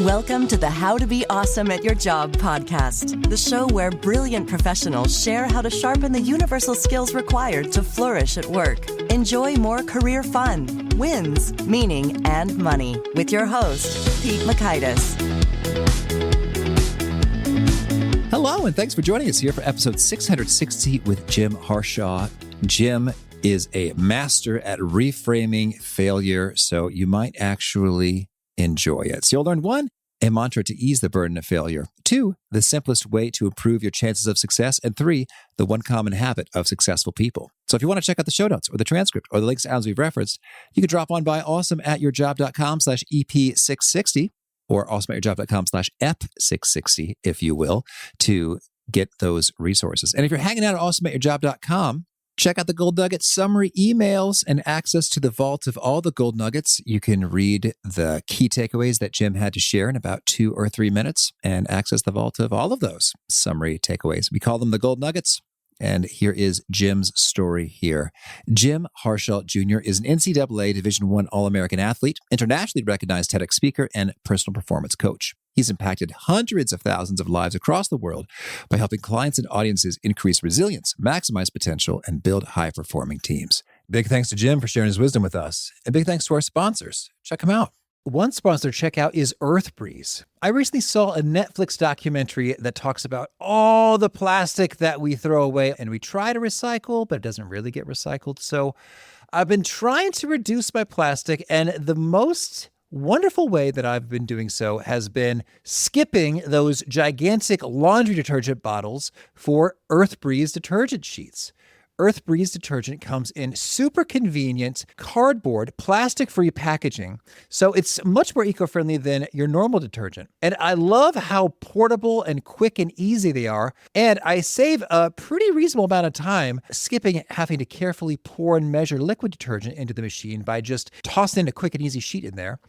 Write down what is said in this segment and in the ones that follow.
Welcome to the How to Be Awesome at Your Job podcast, the show where brilliant professionals share how to sharpen the universal skills required to flourish at work. Enjoy more career fun, wins, meaning, and money with your host, Pete Makaitis. Hello, and thanks for joining us here for episode 660 with Jim Harshaw. Jim is a master at reframing failure, so you might actually enjoy it. So you'll learn 1, a mantra to ease the burden of failure. 2, the simplest way to improve your chances of success. And 3, the one common habit of successful people. So if you want to check out the show notes or the transcript or the links as we've referenced, you can drop on by awesomeatyourjob.com/EP660 or awesomeatyourjob.com/EP660, if you will, to get those resources. And if you're hanging out at awesomeatyourjob.com, check out the Gold Nugget summary emails and access to the vault of all the gold nuggets. You can read the key takeaways that Jim had to share in about 2 or 3 minutes and access the vault of all of those summary takeaways. We call them the Gold Nuggets. And here is Jim's story here. Jim Harshaw Jr. is an NCAA Division I All-American athlete, internationally recognized TEDx speaker, and personal performance coach. He's impacted hundreds of thousands of lives across the world by helping clients and audiences increase resilience, maximize potential, and build high-performing teams. Big thanks to Jim for sharing his wisdom with us. And big thanks to our sponsors. Check them out. One sponsor to check out is EarthBreeze. I recently saw a Netflix documentary that talks about all the plastic that we throw away and we try to recycle, but it doesn't really get recycled. So I've been trying to reduce my plastic, and the most wonderful way that I've been doing so has been skipping those gigantic laundry detergent bottles for EarthBreeze detergent sheets. EarthBreeze detergent comes in super convenient cardboard, plastic-free packaging, so it's much more eco-friendly than your normal detergent. And I love how portable and quick and easy they are, and I save a pretty reasonable amount of time skipping having to carefully pour and measure liquid detergent into the machine by just tossing a quick and easy sheet in there.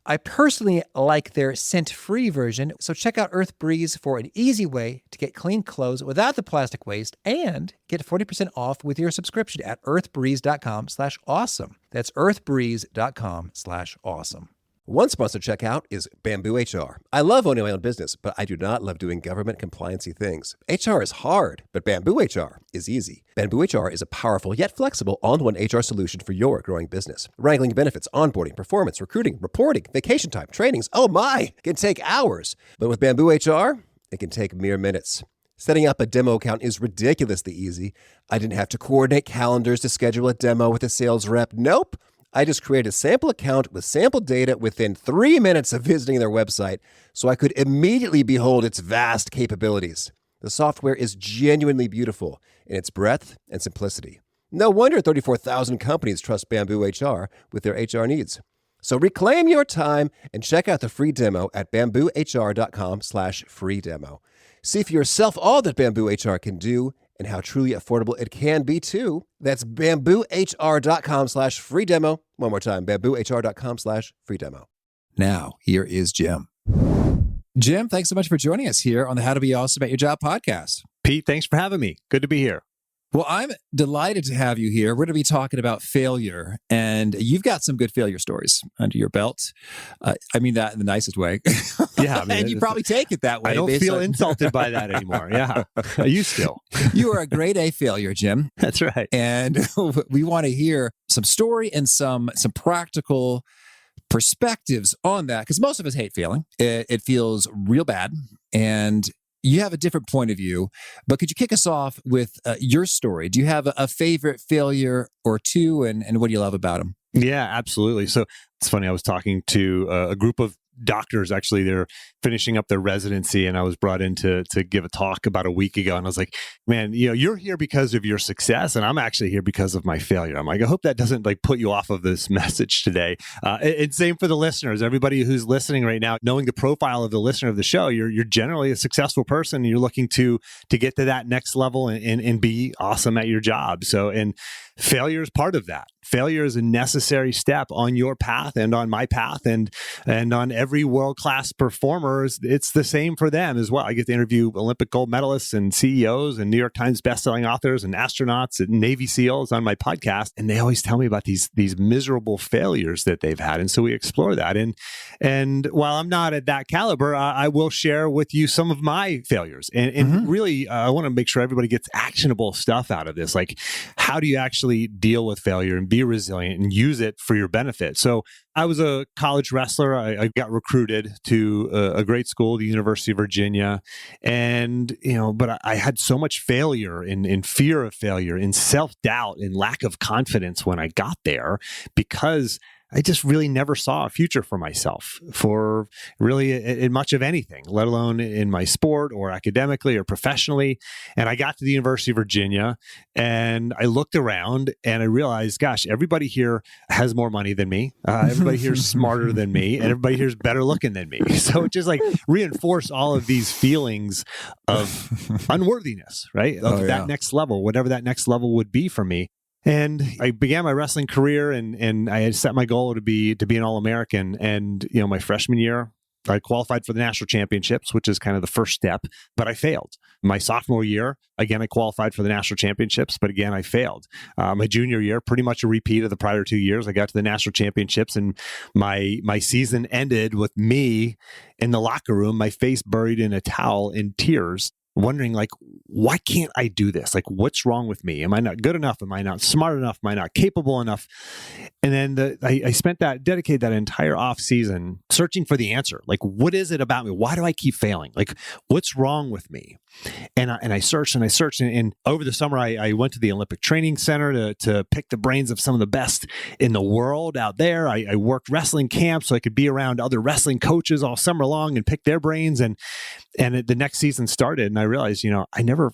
I personally like their scent-free version, so check out EarthBreeze for an easy way to get clean clothes without the plastic waste and get 40% off with your subscription at earthbreeze.com/awesome. That's earthbreeze.com/awesome. One sponsor checkout is Bamboo HR. I love owning my own business, but I do not love doing government compliancy things. HR is hard, but Bamboo HR is easy. Bamboo HR is a powerful yet flexible all-in-one HR solution for your growing business. Wrangling benefits, onboarding, performance, recruiting, reporting, vacation time, trainings, oh my, can take hours. But with Bamboo HR, it can take mere minutes. Setting up a demo account is ridiculously easy. I didn't have to coordinate calendars to schedule a demo with a sales rep. Nope. I just created a sample account with sample data within 3 minutes of visiting their website, so I could immediately behold its vast capabilities. The software is genuinely beautiful in its breadth and simplicity. No wonder 34,000 companies trust Bamboo HR with their HR needs. So reclaim your time and check out the free demo at bamboohr.com/free demo. See for yourself all that Bamboo HR can do and how truly affordable it can be too. That's bamboohr.com/free demo. One more time, bamboohr.com/free demo. Now, here is Jim. Jim, thanks so much for joining us here on the How to Be Awesome at Your Job podcast. Pete, thanks for having me. Good to be here. Well, I'm delighted to have you here. We're going to be talking about failure, and you've got some good failure stories under your belt. I mean that in the nicest way. Yeah. I mean, and you probably take it that way. I don't feel insulted by that anymore. Yeah. You still. You are a grade A failure, Jim. That's right. And we want to hear some story and some practical perspectives on that, because most of us hate failing. It feels real bad, and you have a different point of view, but could you kick us off with your story? Do you have a favorite failure or two, and what do you love about them? Yeah, absolutely. So it's funny. I was talking to a group of doctors. Actually, they're finishing up their residency, and I was brought in to give a talk about a week ago. And I was like, man, you're here because of your success, and I'm actually here because of my failure. I'm like, I hope that doesn't put you off of this message today. And same for the listeners. Everybody who's listening right now, knowing the profile of the listener of the show, you're generally a successful person. And you're looking to get to that next level and be awesome at your job. So, and failure is part of that. Failure is a necessary step on your path and on my path and on every world-class performer, it's the same for them as well. I get to interview Olympic gold medalists and CEOs and New York Times bestselling authors and astronauts and Navy SEALs on my podcast. And they always tell me about these miserable failures that they've had. And so we explore that. And while I'm not at that caliber, I will share with you some of my failures. And really, I want to make sure everybody gets actionable stuff out of this. Like, how do you actually deal with failure and be resilient and use it for your benefit? So I was a college wrestler. I got recruited to a great school, the University of Virginia. And, but I had so much failure and fear of failure and self-doubt and lack of confidence when I got there, because I just really never saw a future for myself for really in much of anything, let alone in my sport or academically or professionally. And I got to the University of Virginia and I looked around and I realized, gosh, everybody here has more money than me. Everybody here is smarter than me, and everybody here is better looking than me. So it just like reinforced all of these feelings of unworthiness, right? Of that next level, whatever that next level would be for me. And I began my wrestling career, and I had set my goal to be an All-American. And my freshman year, I qualified for the national championships, which is kind of the first step, but I failed. My sophomore year, again, I qualified for the national championships, but again, I failed. My junior year, pretty much a repeat of the prior 2 years. I got to the national championships, and my season ended with me in the locker room, my face buried in a towel in tears, wondering, like, why can't I do this? Like, what's wrong with me? Am I not good enough? Am I not smart enough? Am I not capable enough? And then I dedicated that entire off season searching for the answer. Like, what is it about me? Why do I keep failing? Like, what's wrong with me? And I searched and I searched. And over the summer, I went to the Olympic Training Center to pick the brains of some of the best in the world out there. I worked wrestling camps so I could be around other wrestling coaches all summer long and pick their brains. And the next season started, and I realized, I never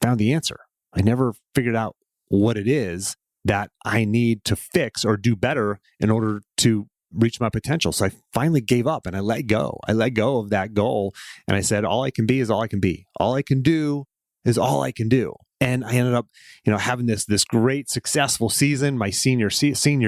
found the answer. I never figured out what it is that I need to fix or do better in order to reach my potential. So I finally gave up and I let go. I let go of that goal. And I said, all I can be is all I can be. All I can do is all I can do. And I ended up, having this great successful season. My senior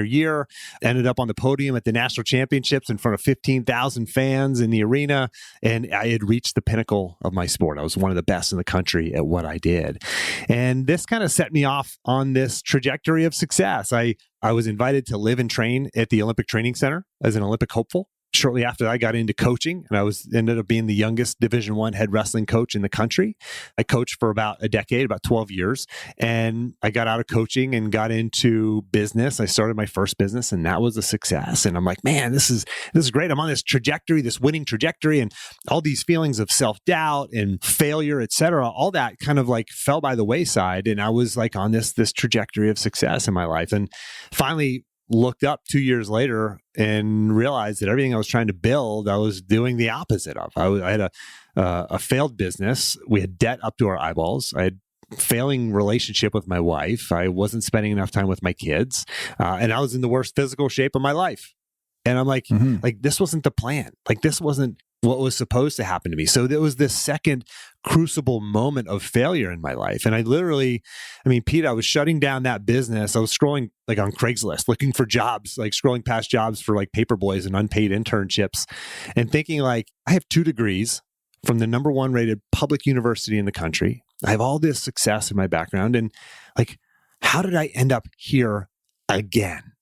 year, ended up on the podium at the national championships in front of 15,000 fans in the arena. And I had reached the pinnacle of my sport. I was one of the best in the country at what I did. And this kind of set me off on this trajectory of success. I was invited to live and train at the Olympic Training Center as an Olympic hopeful. Shortly after I got into coaching, and I ended up being the youngest Division I head wrestling coach in the country. I coached for about a decade, about 12 years, and I got out of coaching and got into business. I started my first business, and that was a success. And I'm like, man, this is great. I'm on this trajectory, this winning trajectory, and all these feelings of self-doubt and failure, et cetera, all that kind of like fell by the wayside. And I was like on this trajectory of success in my life. And finally looked up 2 years later and realized that everything I was trying to build, I was doing the opposite of. I had a failed business. We had debt up to our eyeballs. I had failing relationship with my wife. I wasn't spending enough time with my kids. And I was in the worst physical shape of my life. And I'm like, this wasn't the plan. Like, this wasn't what was supposed to happen to me. So there was this second crucible moment of failure in my life. And I literally, Pete, I was shutting down that business. I was scrolling like on Craigslist, looking for jobs, like scrolling past jobs for like paper boys and unpaid internships, and thinking like, I have 2 degrees from the number 1 rated public university in the country. I have all this success in my background. And like, how did I end up here again?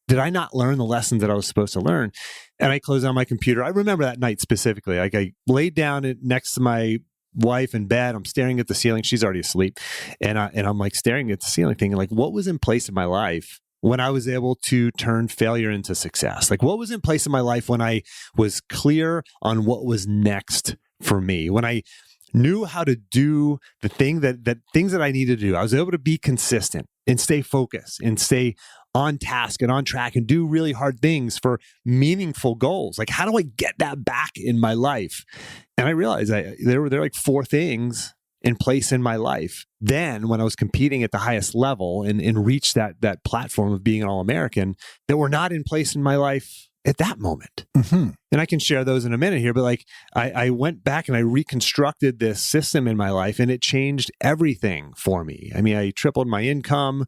Did I not learn the lessons that I was supposed to learn? And I closed down my computer. I remember that night specifically. Like, I laid down next to my wife in bed. I'm staring at the ceiling. She's already asleep. And I'm like staring at the ceiling thinking like, what was in place in my life when I was able to turn failure into success? Like, what was in place in my life when I was clear on what was next for me? When I knew how to do the things that I needed to do. I was able to be consistent and stay focused and stay on task and on track and do really hard things for meaningful goals. Like, how do I get that back in my life? And I realized there were like 4 things in place in my life. Then when I was competing at the highest level and reached that platform of being an All-American, that were not in place in my life at that moment. And I can share those in a minute here, but like I went back and I reconstructed this system in my life, and it changed everything for me. I tripled my income,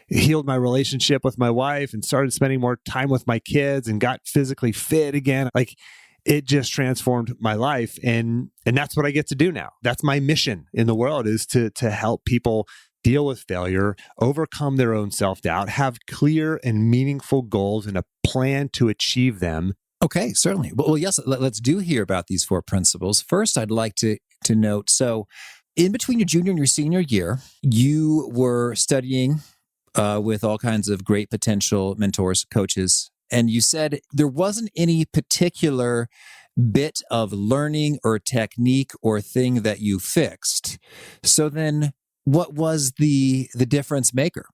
healed my relationship with my wife, and started spending more time with my kids and got physically fit again. Like, it just transformed my life. And that's what I get to do now. That's my mission in the world, is to help people deal with failure, overcome their own self-doubt, have clear and meaningful goals and a plan to achieve them. Okay, certainly. Well, yes, let's do hear about these 4 principles. First, I'd like to note, so in between your junior and your senior year, you were studying with all kinds of great potential mentors, coaches, and you said there wasn't any particular bit of learning or technique or thing that you fixed. So then what was the difference maker?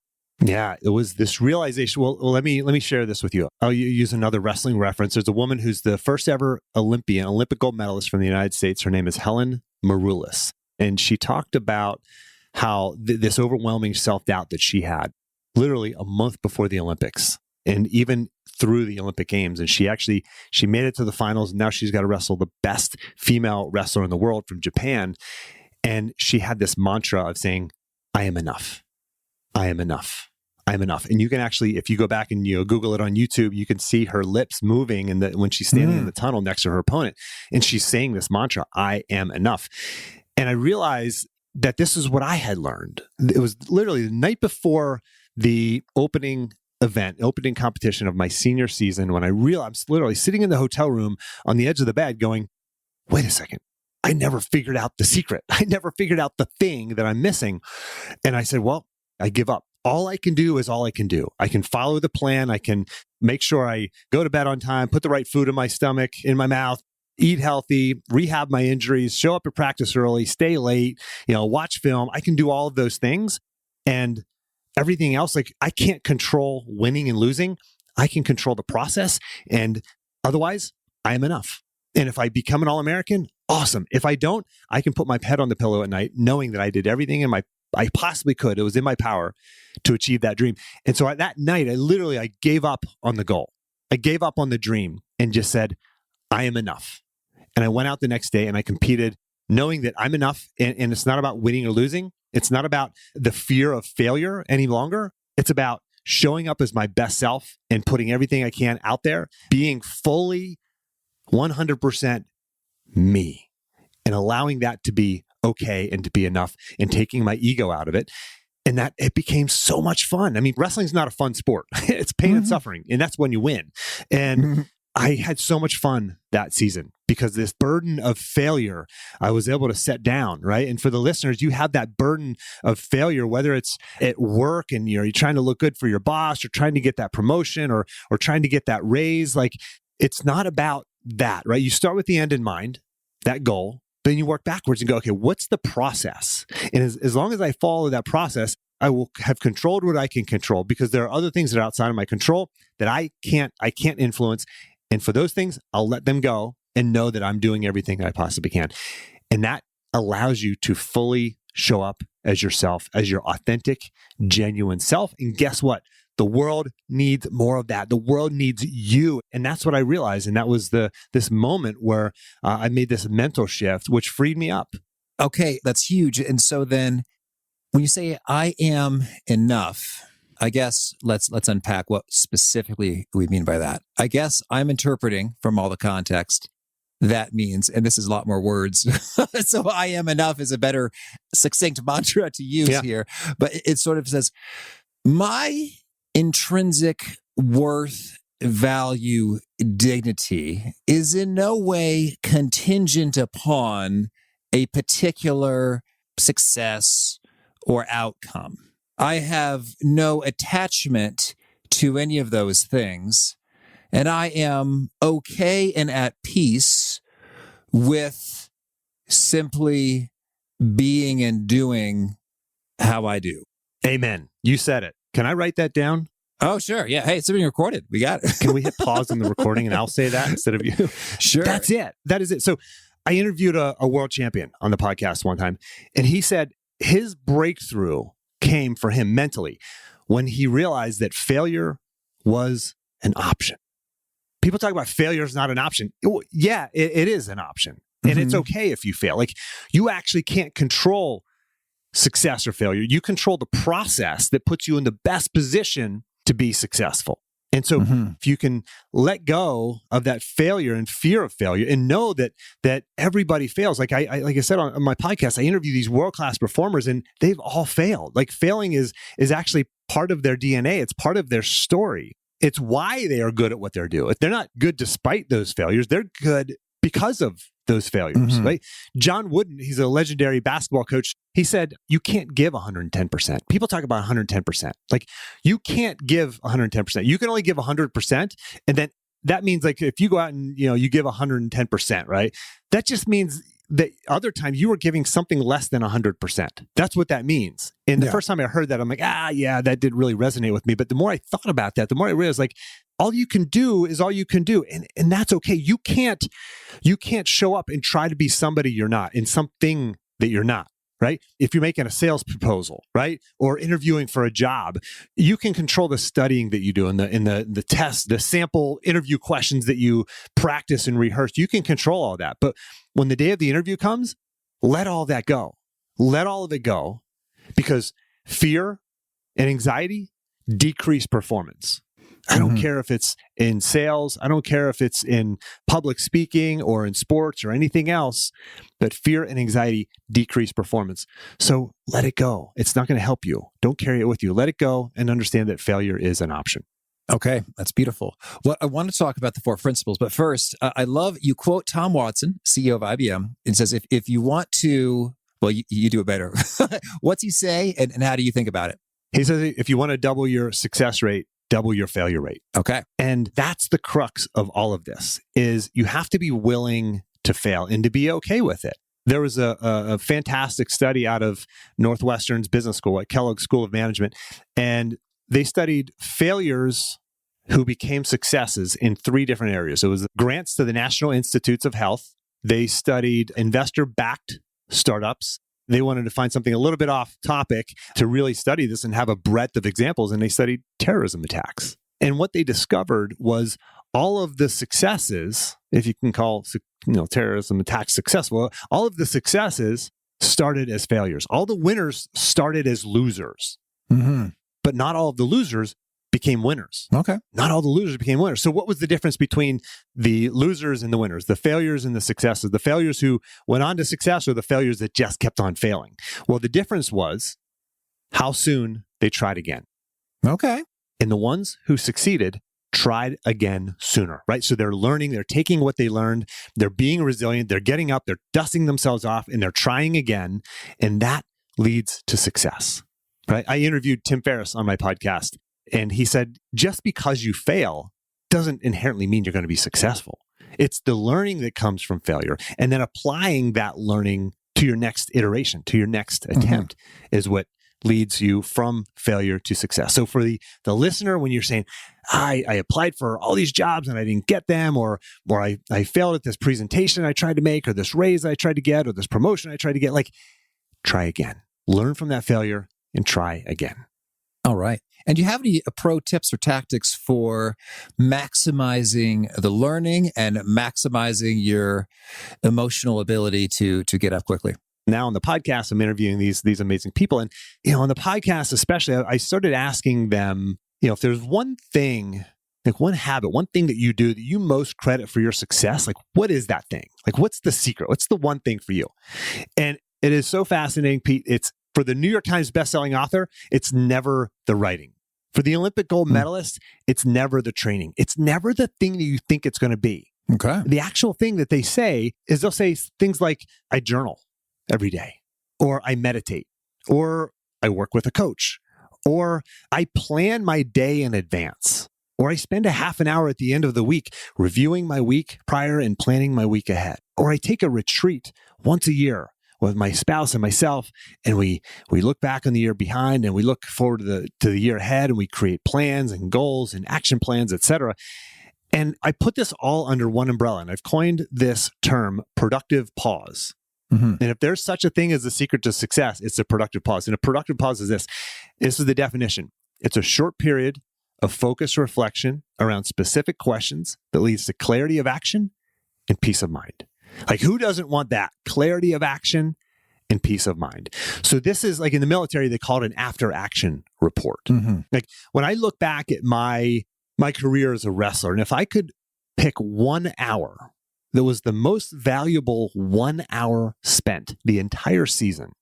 Yeah, it was this realization. Well, let me share this with you. I'll use another wrestling reference. There's a woman who's the first ever Olympic gold medalist from the United States. Her name is Helen Maroulis. And she talked about how this overwhelming self-doubt that she had literally a month before the Olympics and even through the Olympic Games. And she made it to the finals. And now she's got to wrestle the best female wrestler in the world from Japan. And she had this mantra of saying, I am enough. I am enough. I am enough. And you can actually, if you go back and Google it on YouTube, you can see her lips moving when she's standing in the tunnel next to her opponent. And she's saying this mantra, I am enough. And I realized that this is what I had learned. It was literally the night before the opening competition of my senior season, when I realized, I'm literally sitting in the hotel room on the edge of the bed going, wait a second. I never figured out the secret. I never figured out the thing that I'm missing. And I said, well, I give up. All I can do is all I can do. I can follow the plan. I can make sure I go to bed on time, put the right food in my stomach, in my mouth, eat healthy, rehab my injuries, show up at practice early, stay late, watch film. I can do all of those things. And everything else, like, I can't control winning and losing. I can control the process. And otherwise, I am enough. And if I become an All-American, awesome. If I don't, I can put my head on the pillow at night knowing that I did everything I possibly could. It was in my power to achieve that dream. And so that night, I gave up on the goal. I gave up on the dream and just said, I am enough. And I went out the next day and I competed knowing that I'm enough. And it's not about winning or losing. It's not about the fear of failure any longer. It's about showing up as my best self and putting everything I can out there, being fully 100% me, and allowing that to be okay and to be enough, and taking my ego out of it. And that it became so much fun. I mean, wrestling's not a fun sport. It's pain and suffering, and that's when you win. And I had so much fun that season because this burden of failure, I was able to set down, right? And for the listeners, you have that burden of failure, whether it's at work and you're trying to look good for your boss, or trying to get that promotion, or trying to get that raise. Like, it's not about that, right? You start with the end in mind, that goal, then you work backwards and go, okay, what's the process? And as long as I follow that process, I will have controlled what I can control, because there are other things that are outside of my control that I can't influence. And for those things, I'll let them go and know that I'm doing everything that I possibly can. And that allows you to fully show up as yourself, as your authentic, genuine self. And guess what? The world needs more of that. The world needs you. And that's what I realized. And that was this moment where I made this mental shift, which freed me up. Okay, that's huge. And so then when you say I am enough, I guess let's unpack what specifically we mean by that. I guess I'm interpreting from all the context that means, and this is a lot more words, so I am enough is a better succinct mantra to use here. But it sort of says, my intrinsic worth, value, dignity is in no way contingent upon a particular success or outcome. I have no attachment to any of those things, and I am okay and at peace with simply being and doing how I do. Amen. You said it. Can I write that down? Oh, sure. Yeah. Hey, it's being recorded. We got it. Can we hit pause in the recording and I'll say that instead of you? Sure. That's it. That is it. So I interviewed a world champion on the podcast one time, and he said his breakthrough came for him mentally when he realized that failure was an option. People talk about failure is not an option. It is an option. And it's okay if you fail. Like, you actually can't control success or failure. You control the process that puts you in the best position to be successful. And so if you can let go of that failure and fear of failure and know that everybody fails. Like I said on my podcast, I interview these world-class performers and they've all failed. Like failing is actually part of their DNA. It's part of their story. It's why they are good at what they're doing. They're not good despite those failures. They're good because of those failures, right? John Wooden, he's a legendary basketball coach. He said, you can't give 110%. People talk about 110%. Like you can't give 110%. You can only give 100%. And then that means like, if you go out and, you give 110%, right? That just means that other times you were giving something less than 100%. That's what that means. And the first time I heard that, I'm like, that didn't really resonate with me. But the more I thought about that, the more I realized like, all you can do is all you can do. And that's okay. You can't show up and try to be somebody you're not in something that you're not, right? If you're making a sales proposal, right? Or interviewing for a job, you can control the studying that you do in the test, the sample interview questions that you practice and rehearse. You can control all that. But when the day of the interview comes, let all that go. Let all of it go, because fear and anxiety decrease performance. I don't care if it's in sales. I don't care if it's in public speaking or in sports or anything else, but fear and anxiety decrease performance. So let it go. It's not going to help you. Don't carry it with you. Let it go and understand that failure is an option. Okay, that's beautiful. Well, I want to talk about the 4 principles, but first, I love you quote Tom Watson, CEO of IBM, and says, if you want to, well, you do it better. What's he say and how do you think about it? He says, if you want to double your success rate, double your failure rate. Okay. And that's the crux of all of this, is you have to be willing to fail and to be okay with it. There was a fantastic study out of Northwestern's business school at Kellogg School of Management, and they studied failures who became successes in 3 different areas. It was grants to the National Institutes of Health. They studied investor-backed startups. They wanted to find something a little bit off topic to really study this and have a breadth of examples. And they studied terrorism attacks. And what they discovered was all of the successes, if you can call terrorism attacks successful, all of the successes started as failures. All the winners started as losers. But not all of the losers became winners. Okay. Not all the losers became winners. So what was the difference between the losers and the winners, the failures and the successes, the failures who went on to success or the failures that just kept on failing? Well, the difference was how soon they tried again. Okay. And the ones who succeeded tried again sooner, right? So they're learning, they're taking what they learned, they're being resilient, they're getting up, they're dusting themselves off, and they're trying again. And that leads to success, right? I interviewed Tim Ferriss on my podcast. And he said, just because you fail doesn't inherently mean you're going to be successful. It's the learning that comes from failure. And then applying that learning to your next iteration, to your next attempt is what leads you from failure to success. So for the listener, when you're saying, I applied for all these jobs and I didn't get them, or I failed at this presentation I tried to make, or this raise I tried to get, or this promotion I tried to get, try again. Learn from that failure and try again. All right. And do you have any pro tips or tactics for maximizing the learning and maximizing your emotional ability to get up quickly? Now on the podcast, I'm interviewing these amazing people. And, on the podcast, especially, I started asking them, if there's one thing, one habit, one thing that you do that you most credit for your success, what is that thing? What's the secret? What's the one thing for you? And it is so fascinating, Pete. It's for the New York Times bestselling author, it's never the writing. For the Olympic gold medalist, it's never the training. It's never the thing that you think it's going to be. Okay. The actual thing that they say is they'll say things like, I journal every day, or I meditate, or I work with a coach, or I plan my day in advance, or I spend a half an hour at the end of the week reviewing my week prior and planning my week ahead, or I take a retreat once a year with my spouse and myself, and we look back on the year behind and we look forward to the year ahead, and we create plans and goals and action plans, etc. And I put this all under one umbrella, and I've coined this term productive pause. And if there's such a thing as the secret to success, it's a productive pause. And a productive pause is this. This is the definition. It's a short period of focused reflection around specific questions that leads to clarity of action and peace of mind. Who doesn't want that? Clarity of action and peace of mind. So this is in the military, they call it an after action report. When I look back at my my career as a wrestler. And if I could pick 1 hour that was the most valuable 1 hour spent the entire season,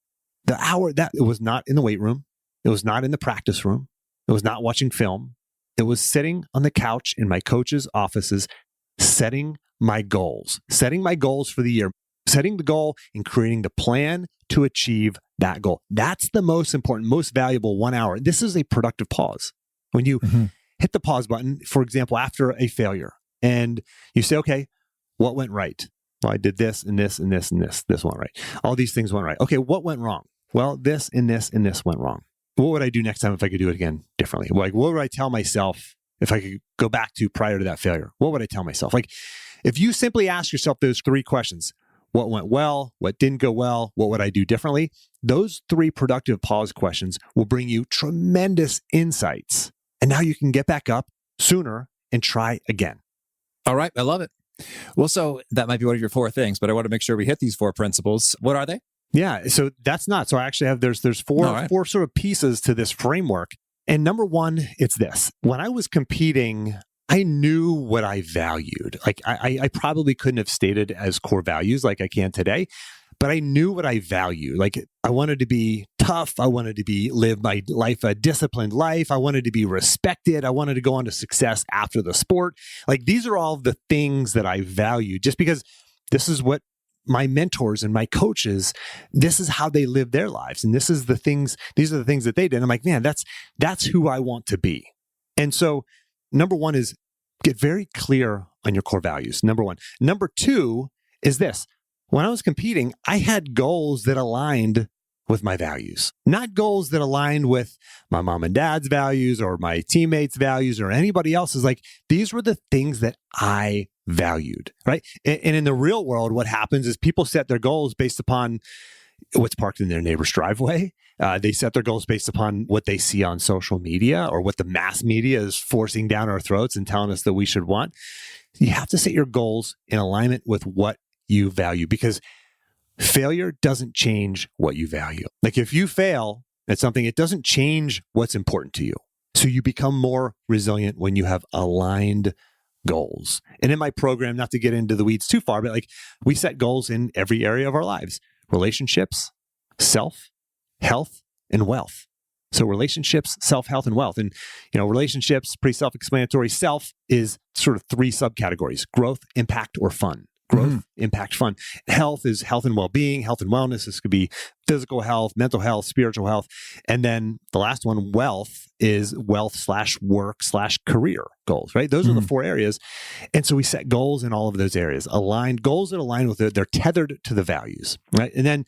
the hour that it was not in the weight room, it was not in the practice room, it was not watching film, it was sitting on the couch in my coach's offices, setting my goals for the year, setting the goal and creating the plan to achieve that goal. That's the most important, most valuable 1 hour. This is a productive pause. When you hit the pause button, for example, after a failure, and you say, okay, what went right? Well, I did this and this and this and this. This went right. All these things went right. Okay, what went wrong? Well, this and this and this went wrong. What would I do next time if I could do it again differently? Like, what would I tell myself if I could go back to prior to that failure? What would I tell myself? Like, if you simply ask yourself those 3 questions, what went well, what didn't go well, what would I do differently? Those 3 productive pause questions will bring you tremendous insights. And now you can get back up sooner and try again. All right. I love it. Well, so that might be one of your 4 things, but I want to make sure we hit these 4 principles. What are they? Yeah. So that's not. So I actually have, there's 4 sort of pieces to this framework. And number 1, it's this. When I was competing, I knew what I valued. Like I probably couldn't have stated as core values like I can today, but I knew what I value. Like I wanted to be tough. I wanted to live my life, a disciplined life. I wanted to be respected. I wanted to go on to success after the sport. Like these are all the things that I value just because this is what my mentors and my coaches, this is how they live their lives. And these are the things that they did. And I'm like, man, that's who I want to be. And so number 1 is get very clear on your core values. Number 1. Number 2 is this. When I was competing, I had goals that aligned with my values, not goals that aligned with my mom and dad's values or my teammates' values or anybody else's. Like these were the things that I valued, right? And in the real world, what happens is people set their goals based upon what's parked in their neighbor's driveway. They set their goals based upon what they see on social media or what the mass media is forcing down our throats and telling us that we should want. You have to set your goals in alignment with what you value because failure doesn't change what you value. Like if you fail at something, it doesn't change what's important to you. So you become more resilient when you have aligned goals. And in my program, not to get into the weeds too far, but like we set goals in every area of our lives. Relationships, self, health, and wealth. So relationships, self, health, and wealth. And, relationships, pretty self-explanatory. Self is sort of 3 subcategories: growth, impact, or fun. Growth, impact, fun. Health is health and well-being, health and wellness. This could be physical health, mental health, spiritual health. And then the last one, wealth, is wealth/work/career goals, right? Those are the 4 areas. And so we set goals in all of those areas, goals that align with it. They're tethered to the values, right? And then,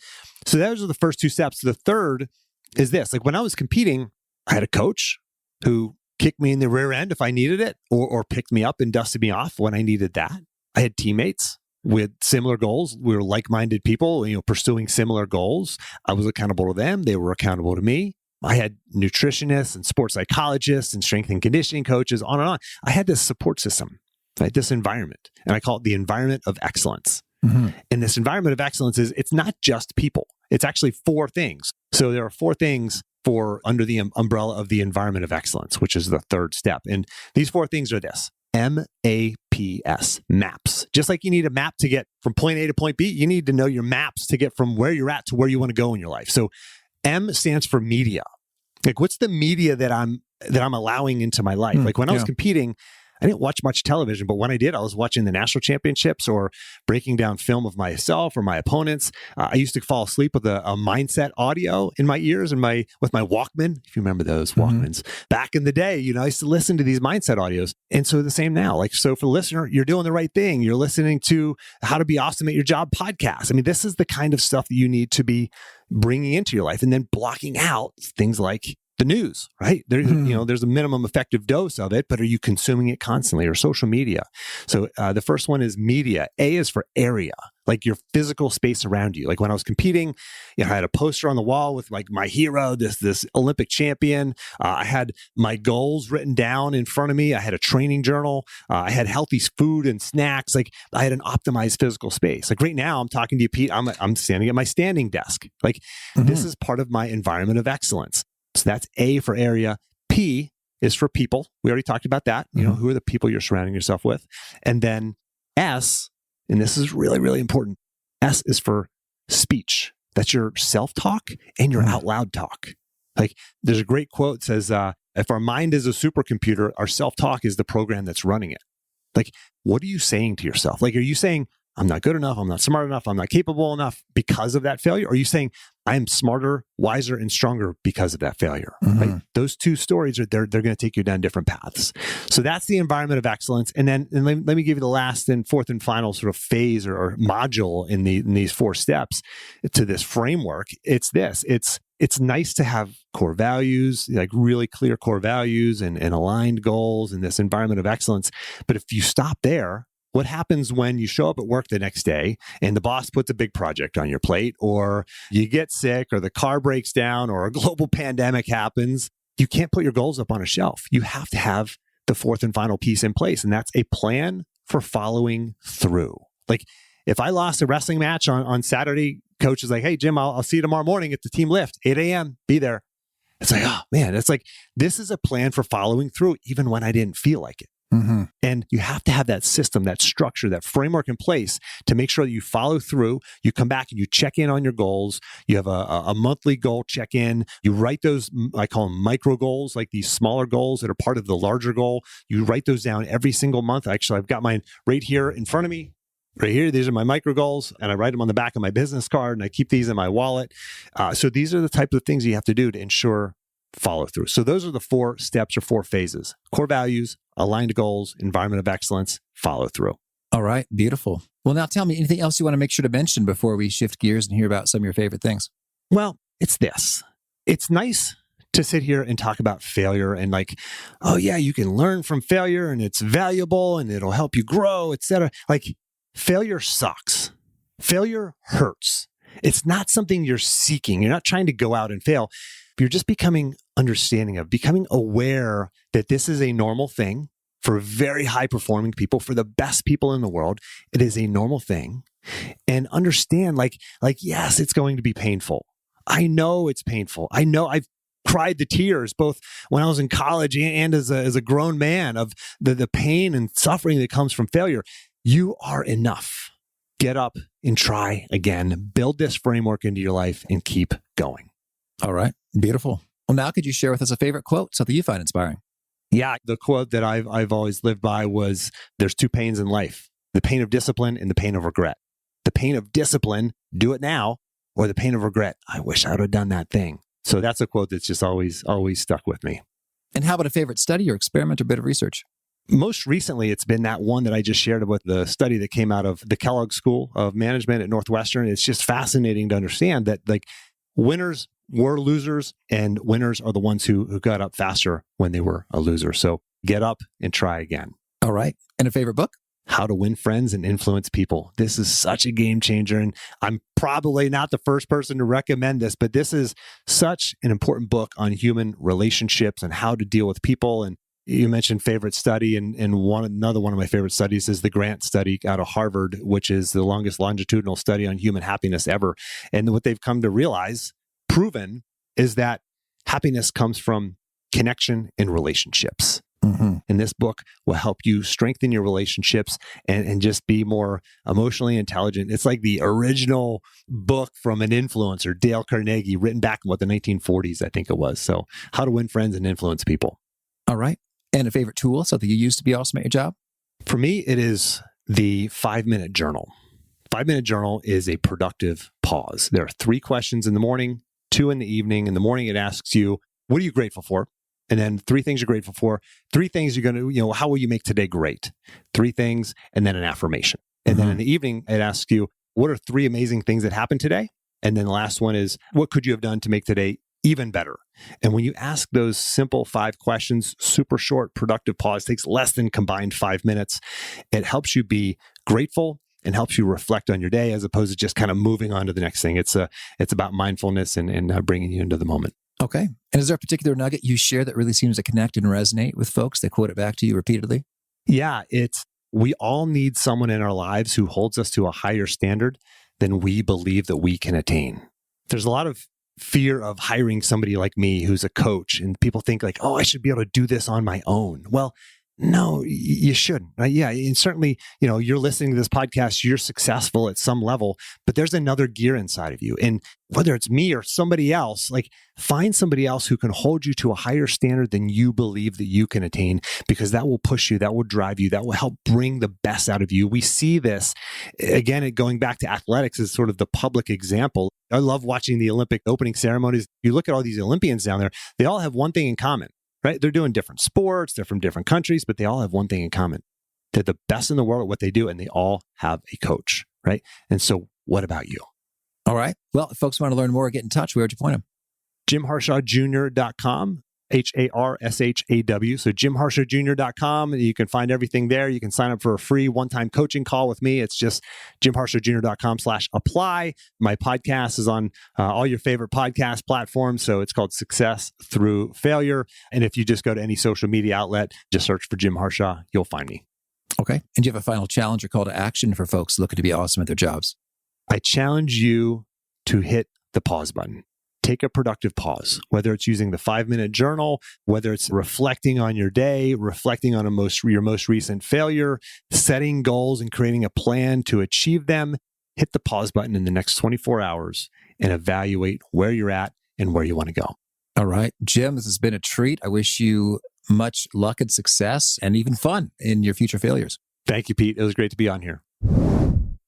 so those are the first 2 steps. The third is this. Like when I was competing, I had a coach who kicked me in the rear end if I needed it or picked me up and dusted me off when I needed that. I had teammates with similar goals. We were like-minded people, pursuing similar goals. I was accountable to them. They were accountable to me. I had nutritionists and sports psychologists and strength and conditioning coaches, on and on. I had this support system, right? This environment. And I call it the environment of excellence. And this environment of excellence it's not just people. It's actually 4 things. So there are 4 things under the umbrella of the environment of excellence, which is the 3rd step. And these 4 things are this. MAPS, maps. Just like you need a map to get from point A to point B, you need to know your maps to get from where you're at to where you want to go in your life. So M stands for media. Like what's the media that I'm allowing into my life? Like when I was competing, I didn't watch much television, but when I did, I was watching the national championships or breaking down film of myself or my opponents. I used to fall asleep with a mindset audio in my ears and with my Walkman, if you remember those Walkmans. Back in the day, I used to listen to these mindset audios. And so the same now. Like, so for the listener, you're doing the right thing. You're listening to How to Be Awesome at Your Job podcast. I mean, this is the kind of stuff that you need to be bringing into your life and then blocking out things like the news, right? There's a minimum effective dose of it, but are you consuming it constantly, or social media? So the first one is media. A is for area, like your physical space around you. Like when I was competing, I had a poster on the wall with like my hero, this Olympic champion. I had my goals written down in front of me. I had a training journal. I had healthy food and snacks. Like I had an optimized physical space. Like right now I'm talking to you, Pete, I'm standing at my standing desk. Like this is part of my environment of excellence. So that's A for area. P is for people. We already talked about that. You know, who are the people you're surrounding yourself with? And then S, and this is really, really important. S is for speech. That's your self-talk and your out loud talk. Like there's a great quote that says, if our mind is a supercomputer, our self-talk is the program that's running it. Like, what are you saying to yourself? Like, are you saying, I'm not good enough, I'm not smart enough, I'm not capable enough because of that failure? Or are you saying, I am smarter, wiser, and stronger because of that failure? Right? Those two stories are they're going to take you down different paths. So that's the environment of excellence. And then let me give you the last and fourth and final sort of phase or module in these 4 steps to this framework. It's this. It's nice to have core values, like really clear core values and aligned goals in this environment of excellence. But if you stop there, what happens when you show up at work the next day and the boss puts a big project on your plate, or you get sick, or the car breaks down, or a global pandemic happens? You can't put your goals up on a shelf. You have to have the fourth and final piece in place, and that's a plan for following through. Like if I lost a wrestling match on Saturday, coach is like, hey, Jim, I'll see you tomorrow morning at the team lift, 8 a.m., be there. It's like, oh man, it's like, this is a plan for following through even when I didn't feel like it. And you have to have that system, that structure, that framework in place to make sure that you follow through. You come back and you check in on your goals. You have a monthly goal check-in. You write those, I call them micro goals, like these smaller goals that are part of the larger goal. You write those down every single month. Actually, I've got mine right here in front of me. Right here, these are my micro goals, and I write them on the back of my business card, and I keep these in my wallet. So these are the types of things you have to do to ensure follow through. So those are the 4 steps or 4 phases: core values, aligned goals, environment of excellence, follow through. All right. Beautiful. Well, now tell me anything else you want to make sure to mention before we shift gears and hear about some of your favorite things. Well, it's this. It's nice to sit here and talk about failure and like, oh yeah, you can learn from failure and it's valuable and it'll help you grow, etc. Like failure sucks. Failure hurts. It's not something you're seeking. You're not trying to go out and fail. You're just becoming aware that this is a normal thing for very high performing people, for the best people in the world. It is a normal thing. And understand like, yes, it's going to be painful. I know it's painful. I know I've cried the tears both when I was in college and as a grown man of the pain and suffering that comes from failure. You are enough. Get up and try again. Build this framework into your life and keep going. All right. Beautiful. Well, now could you share with us a favorite quote, something you find inspiring? Yeah. The quote that I've always lived by was, there's 2 pains in life: the pain of discipline and the pain of regret. The pain of discipline, do it now, or the pain of regret, I wish I would have done that thing. So that's a quote that's just always stuck with me. And how about a favorite study or experiment or bit of research? Most recently, it's been that one that I just shared about the study that came out of the Kellogg School of Management at Northwestern. It's just fascinating to understand that like winners were losers, and winners are the ones who got up faster when they were a loser. So get up and try again. All right. And a favorite book? How to Win Friends and Influence People. This is such a game changer. And I'm probably not the first person to recommend this, but this is such an important book on human relationships and how to deal with people. And you mentioned favorite study, and another one of my favorite studies is the Grant study out of Harvard, which is the longest longitudinal study on human happiness ever. And what they've come to realize, proven, is that happiness comes from connection and relationships. And this book will help you strengthen your relationships and just be more emotionally intelligent. It's like the original book from an influencer, Dale Carnegie, written back in the 1940s, I think it was. So How to Win Friends and Influence People. All right. And a favorite tool, something you use to be awesome at your job? For me, it is the 5-minute journal. 5-minute journal is a productive pause. There are 3 questions in the morning, 2 in the evening. In the morning, it asks you, what are you grateful for? And then 3 things you're grateful for, 3 things you're going to, how will you make today great? 3 things, and then an affirmation. And then in the evening, it asks you, what are 3 amazing things that happened today? And then the last one is, what could you have done to make today even better? And when you ask those simple 5 questions, super short, productive pause, takes less than combined 5 minutes. It helps you be grateful and helps you reflect on your day as opposed to just kind of moving on to the next thing. It's about mindfulness and bringing you into the moment. Okay. And is there a particular nugget you share that really seems to connect and resonate with folks that quote it back to you repeatedly? Yeah, we all need someone in our lives who holds us to a higher standard than we believe that we can attain. There's a lot of fear of hiring somebody like me who's a coach, and people think like, oh, I should be able to do this on my own. Well, no, you shouldn't. Right? Yeah. And certainly, you're listening to this podcast, you're successful at some level, but there's another gear inside of you. And whether it's me or somebody else, like find somebody else who can hold you to a higher standard than you believe that you can attain, because that will push you, that will drive you, that will help bring the best out of you. We see this again, going back to athletics as sort of the public example. I love watching the Olympic opening ceremonies. You look at all these Olympians down there, they all have one thing in common. Right? They're doing different sports, they're from different countries, but they all have one thing in common. They're the best in the world at what they do, and they all have a coach, right? And so what about you? All right. Well, if folks want to learn more, get in touch. Where would you point them? JimHarshawJr.com, Harshaw. So JimHarshawJr.com. You can find everything there. You can sign up for a free one-time coaching call with me. It's just JimHarshawJr.com/apply. My podcast is on all your favorite podcast platforms. So it's called Success Through Failure. And if you just go to any social media outlet, just search for Jim Harshaw, you'll find me. Okay. And do you have a final challenge or call to action for folks looking to be awesome at their jobs? I challenge you to hit the pause button. Take a productive pause, whether it's using the 5-minute journal, whether it's reflecting on your day, reflecting on your most recent failure, setting goals and creating a plan to achieve them. Hit the pause button in the next 24 hours and evaluate where you're at and where you want to go. All right. Jim, this has been a treat. I wish you much luck and success and even fun in your future failures. Thank you, Pete. It was great to be on here.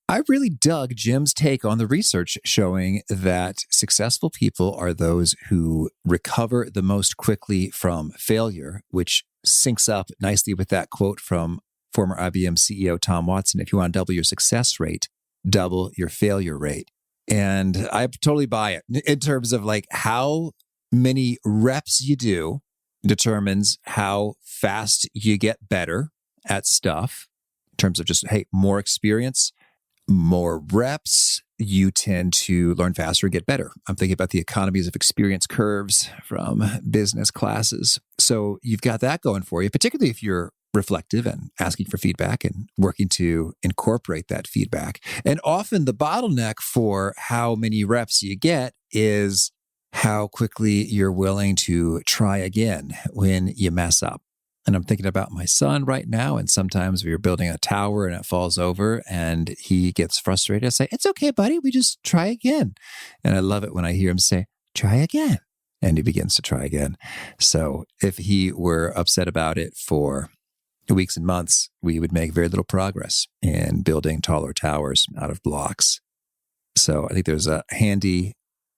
I really dug Jim's take on the research showing that successful people are those who recover the most quickly from failure, which syncs up nicely with that quote from former IBM CEO Tom Watson. If you want to double your success rate, double your failure rate. And I totally buy it in terms of like how many reps you do determines how fast you get better at stuff in terms of just, hey, more experience, more reps, you tend to learn faster and get better. I'm thinking about the economies of experience curves from business classes. So you've got that going for you, particularly if you're reflective and asking for feedback and working to incorporate that feedback. And often the bottleneck for how many reps you get is how quickly you're willing to try again when you mess up. And I'm thinking about my son right now. And sometimes we're building a tower and it falls over and he gets frustrated. I say, it's okay, buddy. We just try again. And I love it when I hear him say, try again. And he begins to try again. So if he were upset about it for weeks and months, we would make very little progress in building taller towers out of blocks. So I think there's a handy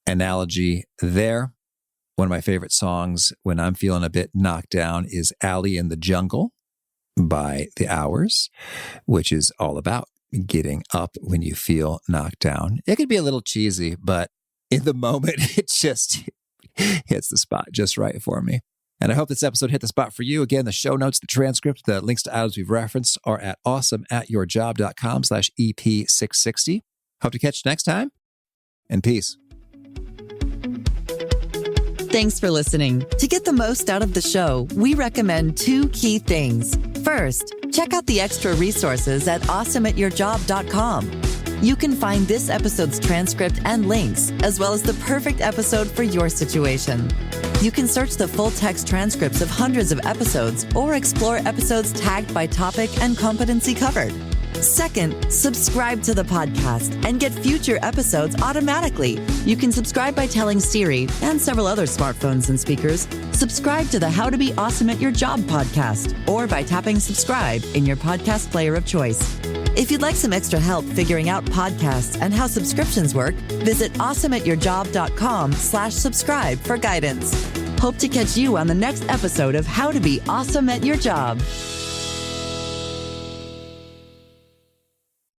analogy there. One of my favorite songs when I'm feeling a bit knocked down is Alley in the Jungle by The Hours, which is all about getting up when you feel knocked down. It could be a little cheesy, but in the moment, it just hits the spot just right for me. And I hope this episode hit the spot for you. Again, the show notes, the transcript, the links to items we've referenced are at awesomeatyourjob.com/EP660. Hope to catch you next time, and peace. Thanks for listening. To get the most out of the show, we recommend 2 key things. First, check out the extra resources at awesomeatyourjob.com. You can find this episode's transcript and links, as well as the perfect episode for your situation. You can search the full text transcripts of hundreds of episodes or explore episodes tagged by topic and competency covered. Second, subscribe to the podcast and get future episodes automatically. You can subscribe by telling Siri and several other smartphones and speakers, subscribe to the How to Be Awesome at Your Job podcast, or by tapping subscribe in your podcast player of choice. If you'd like some extra help figuring out podcasts and how subscriptions work, visit awesomeatyourjob.com/subscribe for guidance. Hope to catch you on the next episode of How to Be Awesome at Your Job.